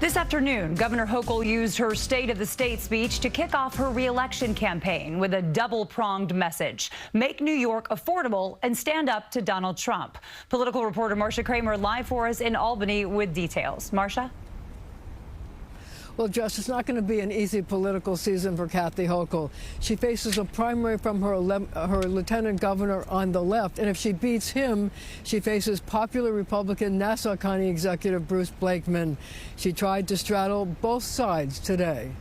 This afternoon, Governor Hochul used her State of the State speech to kick off her re-election campaign with a double-pronged message: make New York affordable and stand up to Donald Trump. Political reporter Marcia Kramer live for us in Albany with details. Marcia? Well, Jess, it's not going to be an easy political season for Kathy Hochul. She faces a primary from her lieutenant governor on the left, and if she beats him, she faces popular Republican Nassau County Executive Bruce Blakeman. She tried to straddle both sides today.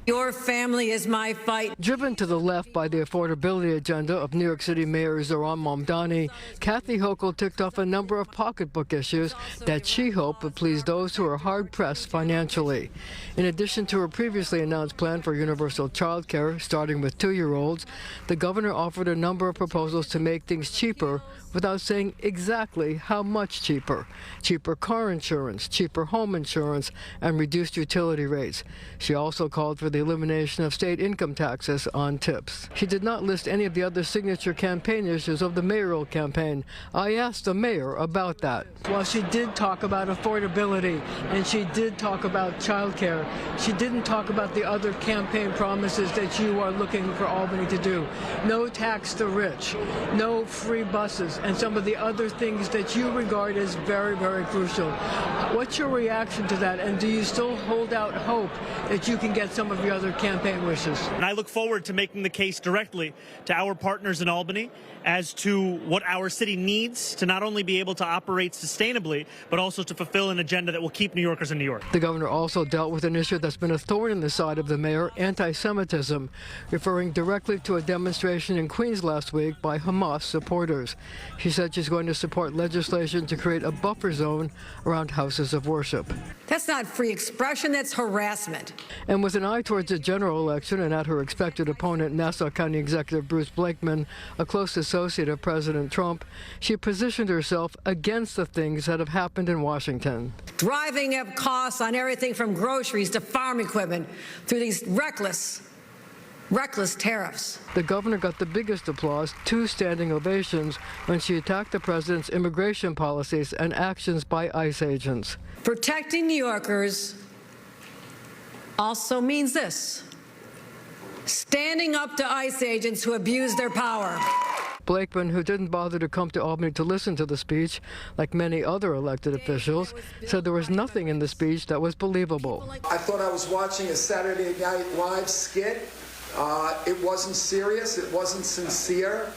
Your family is my fight. Driven to the left by the affordability agenda of New York City Mayor Zohran Mamdani, Kathy Hochul ticked off a number of pocketbook issues that she hoped would please those who are hard-pressed financially. In addition to her previously announced plan for universal child care, starting with 2-year-olds, the governor offered a number of proposals to make things cheaper without saying exactly how much cheaper. Cheaper car insurance, cheaper home insurance, and reduced utility rates. She also called for the elimination of state income taxes on tips. She did not list any of the other signature campaign issues of the mayoral campaign. I asked the mayor about that. While she did talk about affordability and she did talk about child care, she didn't talk about the other campaign promises that you are looking for Albany to do. No tax to rich, no free buses, and some of the other things that you regard as very, very crucial. What's your reaction to that, and do you still hold out hope that you can get some of your other campaign wishes? And I look forward to making the case directly to our partners in Albany as to what our city needs to not only be able to operate sustainably, but also to fulfill an agenda that will keep New Yorkers in New York. The governor also dealt with an issue that's been a thorn in the side of the mayor: anti-Semitism, referring directly to a demonstration in Queens last week by Hamas supporters. She said she's going to support legislation to create a buffer zone around houses of worship. That's not free expression, that's harassment. And with an eye towards the general election and at her expected opponent, Nassau County Executive Bruce Blakeman, a close associate of President Trump, she positioned herself against the things that have happened in Washington. Driving up costs on everything from groceries to farm equipment through these reckless tariffs. The governor got the biggest applause, 2 standing ovations, when she attacked the president's immigration policies and actions by ICE agents. Protecting New Yorkers also means this: standing up to ICE agents who abuse their power. Blakeman, who didn't bother to come to Albany to listen to the speech, like many other elected officials, said there was nothing in the speech that was believable. I thought I was watching a Saturday Night Live skit. It wasn't serious. It wasn't sincere.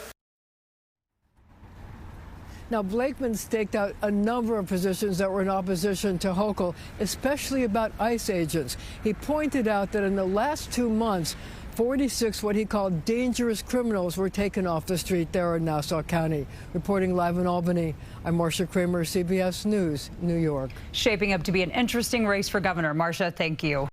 Now, Blakeman staked out a number of positions that were in opposition to Hochul, especially about ICE agents. He pointed out that in the last 2 months, 46 what he called dangerous criminals were taken off the street there in Nassau County. Reporting live in Albany, I'm Marcia Kramer, CBS News, New York. Shaping up to be an interesting race for governor. Marcia, thank you.